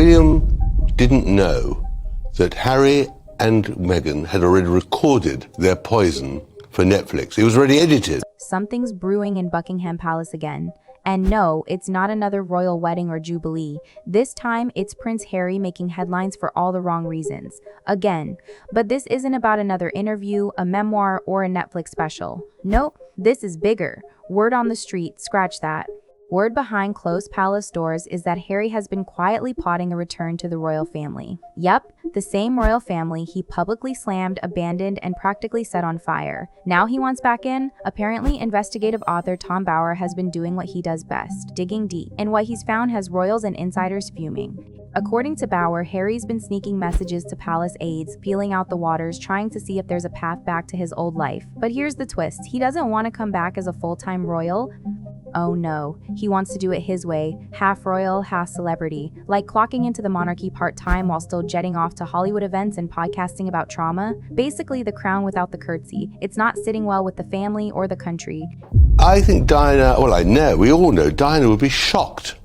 William didn't know that Harry and Meghan had already recorded their poison for Netflix. It was already edited. Something's brewing in Buckingham Palace again. And no, it's not another royal wedding or jubilee. This time, it's Prince Harry making headlines for all the wrong reasons. Again. But this isn't about another interview, a memoir, or a Netflix special. Nope, this is bigger. Word on the street, scratch that. Word behind closed palace doors is that Harry has been quietly plotting a return to the royal family. Yep, the same royal family he publicly slammed, abandoned, and practically set on fire. Now he wants back in? Apparently, investigative author Tom Bower has been doing what he does best, digging deep, and what he's found has royals and insiders fuming. According to Bower, Harry's been sneaking messages to palace aides, feeling out the waters, trying to see if there's a path back to his old life. But here's the twist, he doesn't want to come back as a full-time royal. Oh no, he wants to do it his way, half royal, half celebrity, like clocking into the monarchy part-time while still jetting off to Hollywood events and podcasting about trauma. Basically the crown without the curtsy. It's not sitting well with the family or the country. I think Diana, we all know, Diana would be shocked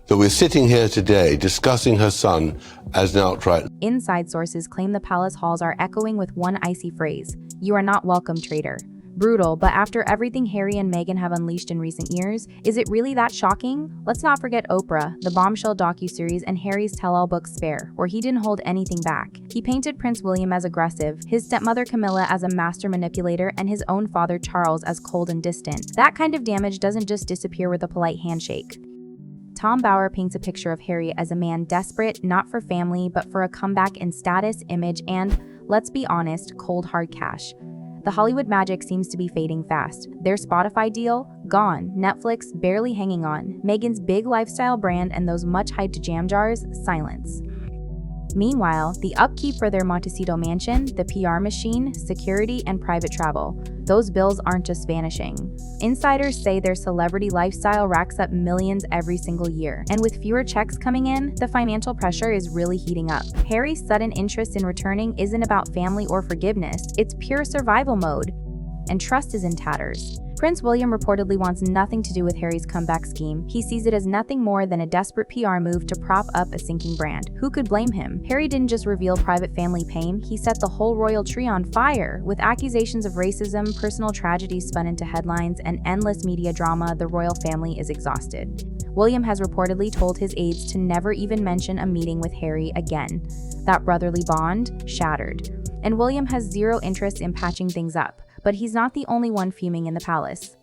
that we're sitting here today discussing her son as an outright. Inside sources claim the palace halls are echoing with one icy phrase, "You are not welcome, traitor." Brutal, but after everything Harry and Meghan have unleashed in recent years, is it really that shocking? Let's not forget Oprah, the bombshell docuseries, and Harry's tell-all book Spare, where he didn't hold anything back. He painted Prince William as aggressive, his stepmother Camilla as a master manipulator, and his own father Charles as cold and distant. That kind of damage doesn't just disappear with a polite handshake. Tom Bower paints a picture of Harry as a man desperate, not for family, but for a comeback in status, image, and, let's be honest, cold hard cash. The Hollywood magic seems to be fading fast. Their Spotify deal? Gone. Netflix? Barely hanging on. Meghan's big lifestyle brand and those much-hyped jam jars? Silence. Meanwhile, the upkeep for their Montecito mansion, the PR machine, security, and private travel. Those bills aren't just vanishing. Insiders say their celebrity lifestyle racks up millions every single year. And with fewer checks coming in, the financial pressure is really heating up. Harry's sudden interest in returning isn't about family or forgiveness, it's pure survival mode. And trust is in tatters. Prince William reportedly wants nothing to do with Harry's comeback scheme. He sees it as nothing more than a desperate PR move to prop up a sinking brand. Who could blame him? Harry didn't just reveal private family pain, he set the whole royal tree on fire. With accusations of racism, personal tragedies spun into headlines, and endless media drama, the royal family is exhausted. William has reportedly told his aides to never even mention a meeting with Harry again. That brotherly bond? Shattered. And William has zero interest in patching things up. But he's not the only one fuming in the palace.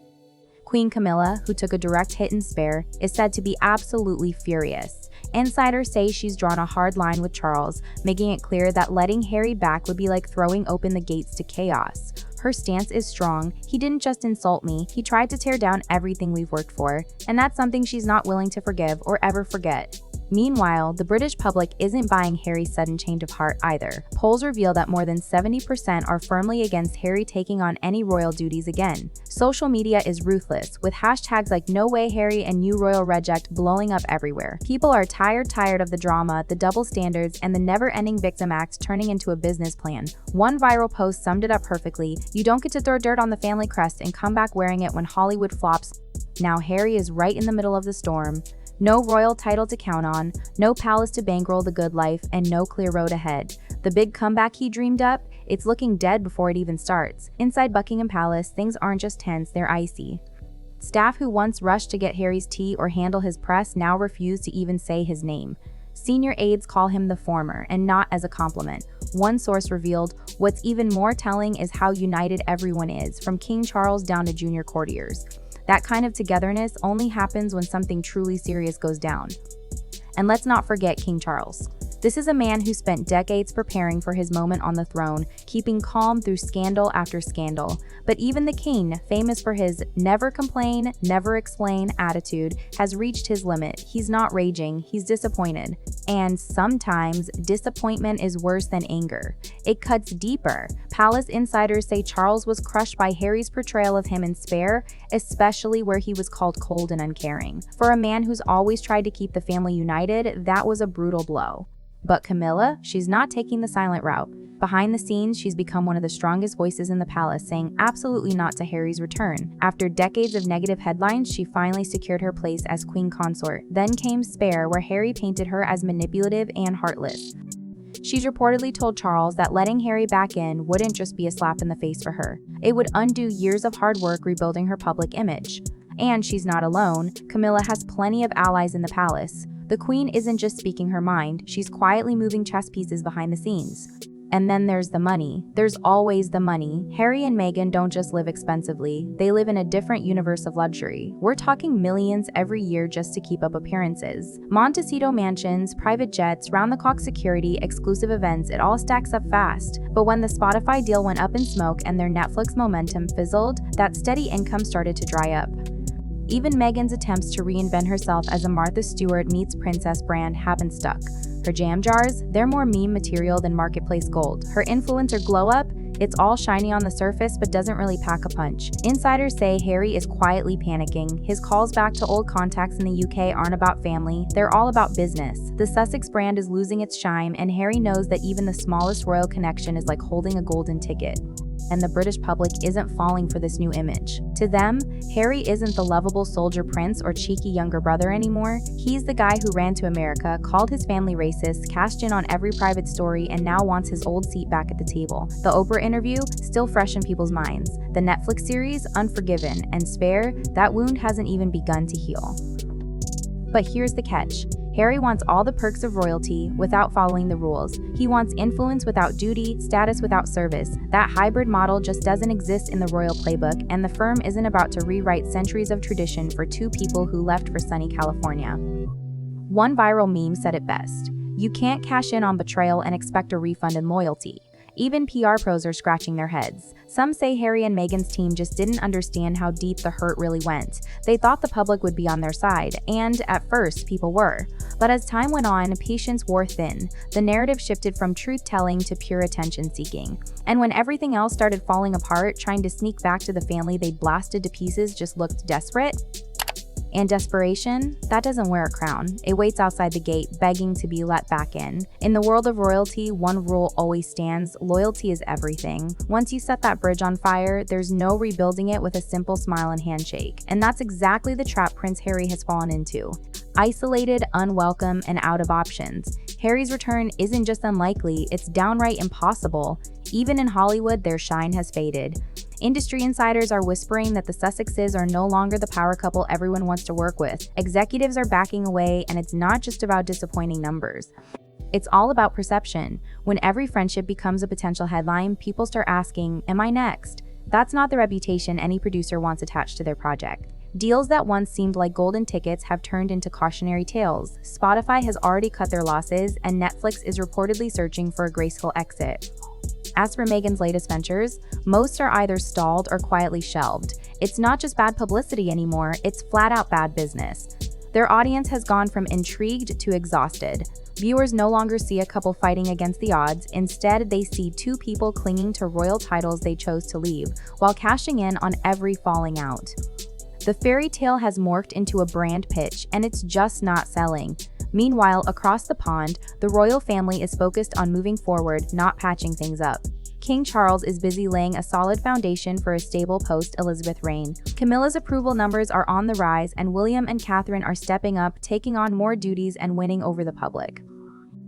Queen Camilla, who took a direct hit in Spare, is said to be absolutely furious. Insiders say she's drawn a hard line with Charles, making it clear that letting Harry back would be like throwing open the gates to chaos. Her stance is strong. He didn't just insult me, he tried to tear down everything we've worked for, and that's something she's not willing to forgive or ever forget. Meanwhile, the British public isn't buying Harry's sudden change of heart either. Polls reveal that more than 70% are firmly against Harry taking on any royal duties again. Social media is ruthless, with hashtags like No Way Harry and New Royal Reject blowing up everywhere. People are tired of the drama, the double standards, and the never-ending victim act turning into a business plan. One viral post summed it up perfectly: you don't get to throw dirt on the family crest and come back wearing it when Hollywood flops. Now Harry is right in the middle of the storm. No royal title to count on, no palace to bankroll the good life, and no clear road ahead. The big comeback he dreamed up, it's looking dead before it even starts. Inside Buckingham Palace, things aren't just tense, they're icy. Staff who once rushed to get Harry's tea or handle his press now refuse to even say his name. Senior aides call him the former, and not as a compliment. One source revealed, what's even more telling is how united everyone is, from King Charles down to junior courtiers. That kind of togetherness only happens when something truly serious goes down. And let's not forget King Charles. This is a man who spent decades preparing for his moment on the throne, keeping calm through scandal after scandal. But even the king, famous for his never complain, never explain attitude, has reached his limit. He's not raging, he's disappointed. And sometimes, disappointment is worse than anger. It cuts deeper. Palace insiders say Charles was crushed by Harry's portrayal of him in Spare, especially where he was called cold and uncaring. For a man who's always tried to keep the family united, that was a brutal blow. But Camilla, she's not taking the silent route. Behind the scenes, she's become one of the strongest voices in the palace, saying absolutely not to Harry's return. After decades of negative headlines, she finally secured her place as queen consort. Then came Spare, where Harry painted her as manipulative and heartless. She's reportedly told Charles that letting Harry back in wouldn't just be a slap in the face for her. It would undo years of hard work rebuilding her public image. And she's not alone. Camilla has plenty of allies in the palace. The queen isn't just speaking her mind, she's quietly moving chess pieces behind the scenes. And then there's the money. There's always the money. Harry and Meghan don't just live expensively, they live in a different universe of luxury. We're talking millions every year just to keep up appearances. Montecito mansions, private jets, round-the-clock security, exclusive events, it all stacks up fast. But when the Spotify deal went up in smoke and their Netflix momentum fizzled, that steady income started to dry up. Even Meghan's attempts to reinvent herself as a Martha Stewart meets princess brand haven't stuck. Her jam jars, they're more meme material than marketplace gold. Her influencer glow-up, it's all shiny on the surface but doesn't really pack a punch. Insiders say Harry is quietly panicking. His calls back to old contacts in the UK aren't about family, they're all about business. The Sussex brand is losing its shine, and Harry knows that even the smallest royal connection is like holding a golden ticket. And the British public isn't falling for this new image. To them, Harry isn't the lovable soldier prince or cheeky younger brother anymore. He's the guy who ran to America, called his family racist, cashed in on every private story, and now wants his old seat back at the table. The Oprah interview, still fresh in people's minds. The Netflix series, Unforgiven, and Spare, that wound hasn't even begun to heal. But here's the catch. Harry wants all the perks of royalty without following the rules. He wants influence without duty, status without service. That hybrid model just doesn't exist in the royal playbook, and the firm isn't about to rewrite centuries of tradition for two people who left for sunny California. One viral meme said it best. You can't cash in on betrayal and expect a refund in loyalty. Even PR pros are scratching their heads. Some say Harry and Meghan's team just didn't understand how deep the hurt really went. They thought the public would be on their side, and at first, people were. But as time went on, patience wore thin. The narrative shifted from truth-telling to pure attention-seeking. And when everything else started falling apart, trying to sneak back to the family they'd blasted to pieces just looked desperate. And desperation, that doesn't wear a crown. It waits outside the gate, begging to be let back in. In the world of royalty, one rule always stands: loyalty is everything. Once you set that bridge on fire, there's no rebuilding it with a simple smile and handshake. And that's exactly the trap Prince Harry has fallen into. Isolated, unwelcome, and out of options. Harry's return isn't just unlikely, it's downright impossible. Even in Hollywood, their shine has faded. Industry insiders are whispering that the Sussexes are no longer the power couple everyone wants to work with. Executives are backing away, and it's not just about disappointing numbers. It's all about perception. When every friendship becomes a potential headline, people start asking, am I next? That's not the reputation any producer wants attached to their project. Deals that once seemed like golden tickets have turned into cautionary tales. Spotify has already cut their losses, and Netflix is reportedly searching for a graceful exit. As for Meghan's latest ventures, most are either stalled or quietly shelved. It's not just bad publicity anymore, it's flat-out bad business. Their audience has gone from intrigued to exhausted. Viewers no longer see a couple fighting against the odds. Instead, they see two people clinging to royal titles they chose to leave, while cashing in on every falling out. The fairy tale has morphed into a brand pitch, and it's just not selling. Meanwhile, across the pond, the royal family is focused on moving forward, not patching things up. King Charles is busy laying a solid foundation for a stable post-Elizabeth reign. Camilla's approval numbers are on the rise, and William and Catherine are stepping up, taking on more duties and winning over the public.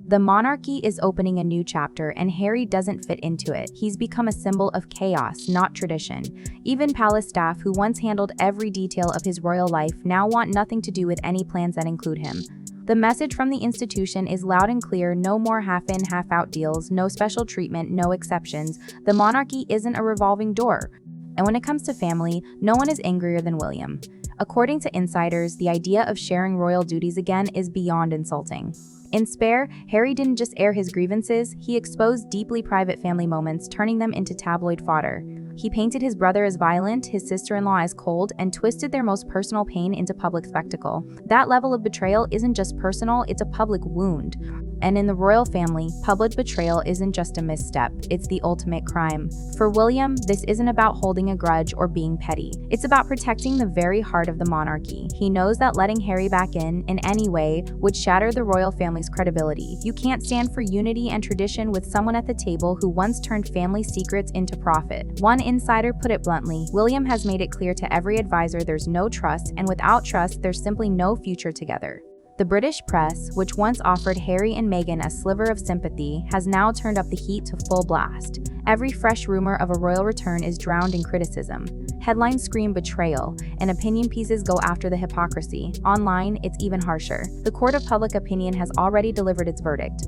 The monarchy is opening a new chapter, and Harry doesn't fit into it. He's become a symbol of chaos, not tradition. Even palace staff, who once handled every detail of his royal life, now want nothing to do with any plans that include him. The message from the institution is loud and clear: no more half-in, half-out deals, no special treatment, no exceptions. The monarchy isn't a revolving door. And when it comes to family, no one is angrier than William. According to insiders, the idea of sharing royal duties again is beyond insulting. In Spare, Harry didn't just air his grievances, he exposed deeply private family moments, turning them into tabloid fodder. He painted his brother as violent, his sister-in-law as cold, and twisted their most personal pain into public spectacle. That level of betrayal isn't just personal, it's a public wound. And in the royal family, public betrayal isn't just a misstep, it's the ultimate crime. For William, this isn't about holding a grudge or being petty. It's about protecting the very heart of the monarchy. He knows that letting Harry back in any way, would shatter the royal family's credibility. You can't stand for unity and tradition with someone at the table who once turned family secrets into profit. One insider put it bluntly, William has made it clear to every advisor there's no trust, and without trust, there's simply no future together. The British press, which once offered Harry and Meghan a sliver of sympathy, has now turned up the heat to full blast. Every fresh rumor of a royal return is drowned in criticism. Headlines scream betrayal, and opinion pieces go after the hypocrisy. Online, it's even harsher. The court of public opinion has already delivered its verdict.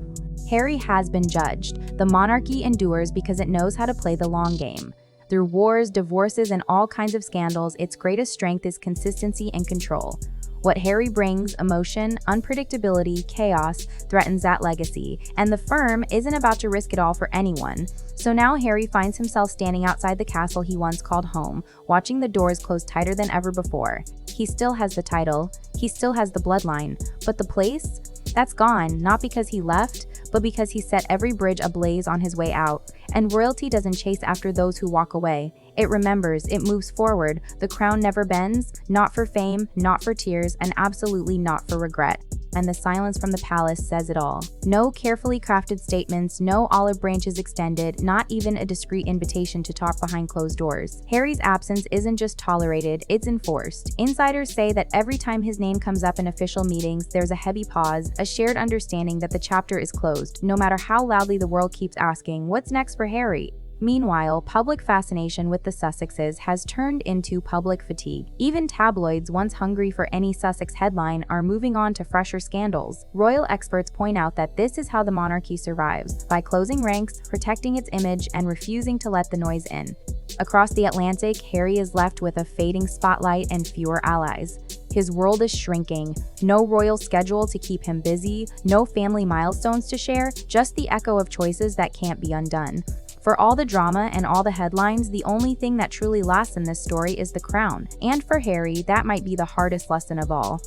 Harry has been judged. The monarchy endures because it knows how to play the long game. Through wars, divorces, and all kinds of scandals, its greatest strength is consistency and control. What Harry brings, emotion, unpredictability, chaos, threatens that legacy, and the firm isn't about to risk it all for anyone. So now Harry finds himself standing outside the castle he once called home, watching the doors close tighter than ever before. He still has the title, he still has the bloodline, but the place? That's gone, not because he left, but because he set every bridge ablaze on his way out. And royalty doesn't chase after those who walk away. It remembers, it moves forward. The crown never bends, not for fame, not for tears, and absolutely not for regret. And the silence from the palace says it all. No carefully crafted statements, no olive branches extended, not even a discreet invitation to talk behind closed doors. Harry's absence isn't just tolerated, it's enforced. Insiders say that every time his name comes up in official meetings, there's a heavy pause, a shared understanding that the chapter is closed, no matter how loudly the world keeps asking, what's next for Harry? Meanwhile, public fascination with the Sussexes has turned into public fatigue. Even tabloids, once hungry for any Sussex headline, are moving on to fresher scandals. Royal experts point out that this is how the monarchy survives, by closing ranks, protecting its image, and refusing to let the noise in. Across the Atlantic, Harry is left with a fading spotlight and fewer allies. His world is shrinking. No royal schedule to keep him busy, no family milestones to share, just the echo of choices that can't be undone. For all the drama and all the headlines, the only thing that truly lasts in this story is the crown. And for Harry, that might be the hardest lesson of all.